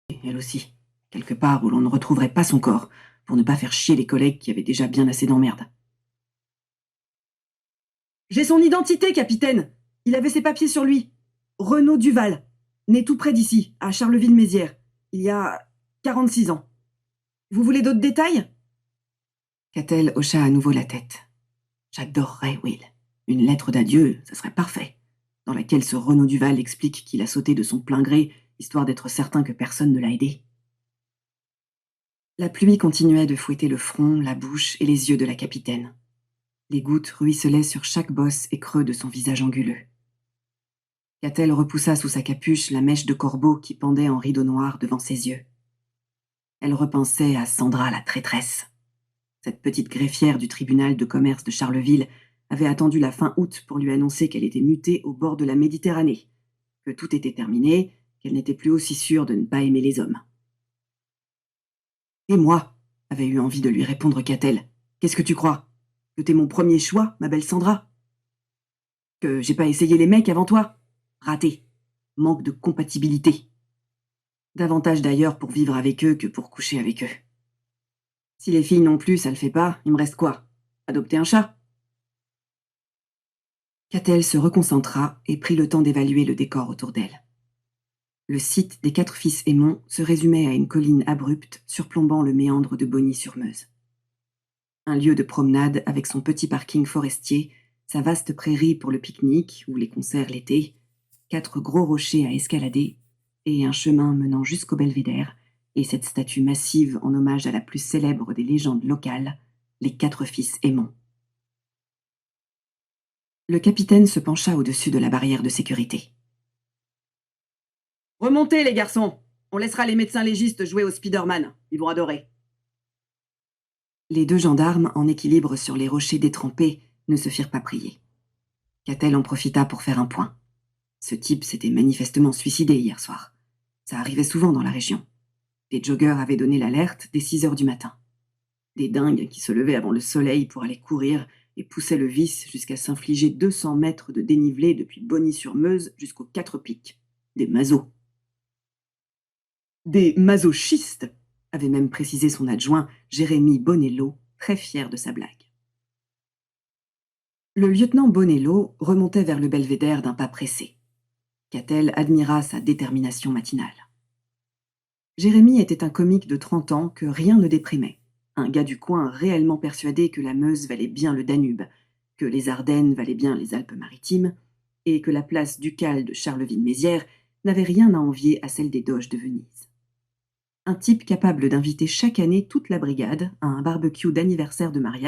elle aussi, quelque part où l'on ne retrouverait pas son corps, pour ne pas faire chier les collègues qui avaient déjà bien assez d'emmerdes. J'ai son identité, capitaine. Il avait ses papiers sur lui. Renaud Duval, né tout près d'ici, à Charleville-Mézières, il y a 46 ans. Vous voulez d'autres détails? Catel hocha à nouveau la tête. J'adorerais, Will. Une lettre d'adieu, ça serait parfait, dans laquelle ce Renaud Duval explique qu'il a sauté de son plein gré, histoire d'être certain que personne ne l'a aidé. La pluie continuait de fouetter le front, la bouche et les yeux de la capitaine. Les gouttes ruisselaient sur chaque bosse et creux de son visage anguleux. Catel repoussa sous sa capuche la mèche de corbeau qui pendait en rideau noir devant ses yeux. Elle repensait à Sandra la traîtresse. Cette petite greffière du tribunal de commerce de Charleville avait attendu la fin août pour lui annoncer qu'elle était mutée au bord de la Méditerranée, que tout était terminé, qu'elle n'était plus aussi sûre de ne pas aimer les hommes. « Et moi ?» avait eu envie de lui répondre Catel. « Qu'est-ce que tu crois? Que t'es mon premier choix, ma belle Sandra? Que j'ai pas essayé les mecs avant toi? Raté. Manque de compatibilité. Davantage d'ailleurs pour vivre avec eux que pour coucher avec eux. Si les filles non plus, ça le fait pas, il me reste quoi? Adopter un chat ?» Catel se reconcentra et prit le temps d'évaluer le décor autour d'elle. Le site des 4 Fils Aymon se résumait à une colline abrupte surplombant le méandre de Bonny-sur-Meuse. Un lieu de promenade avec son petit parking forestier, sa vaste prairie pour le pique-nique ou les concerts l'été, 4 gros rochers à escalader et un chemin menant jusqu'au belvédère et cette statue massive en hommage à la plus célèbre des légendes locales, les 4 Fils Aymon. Le capitaine se pencha au-dessus de la barrière de sécurité. « Remontez, les garçons! On laissera les médecins légistes jouer au Spider-Man. Ils vont adorer. » Les 2 gendarmes, en équilibre sur les rochers détrempés, ne se firent pas prier. Catel en profita pour faire un point. Ce type s'était manifestement suicidé hier soir. Ça arrivait souvent dans la région. Des joggeurs avaient donné l'alerte dès 6 heures du matin. Des dingues qui se levaient avant le soleil pour aller courir et poussaient le vice jusqu'à s'infliger 200 mètres de dénivelé depuis Bonny-sur-Meuse jusqu'aux 4 Pics. Des masos. Des masochistes, avait même précisé son adjoint, Jérémy Bonello, très fier de sa blague. Le lieutenant Bonello remontait vers le belvédère d'un pas pressé. Catel admira sa détermination matinale. Jérémy était un comique de 30 ans que rien ne déprimait. Un gars du coin réellement persuadé que la Meuse valait bien le Danube, que les Ardennes valaient bien les Alpes-Maritimes, et que la place ducale de Charleville-Mézières n'avait rien à envier à celle des Doges de Venise. Un type capable d'inviter chaque année toute la brigade à un barbecue d'anniversaire de mariage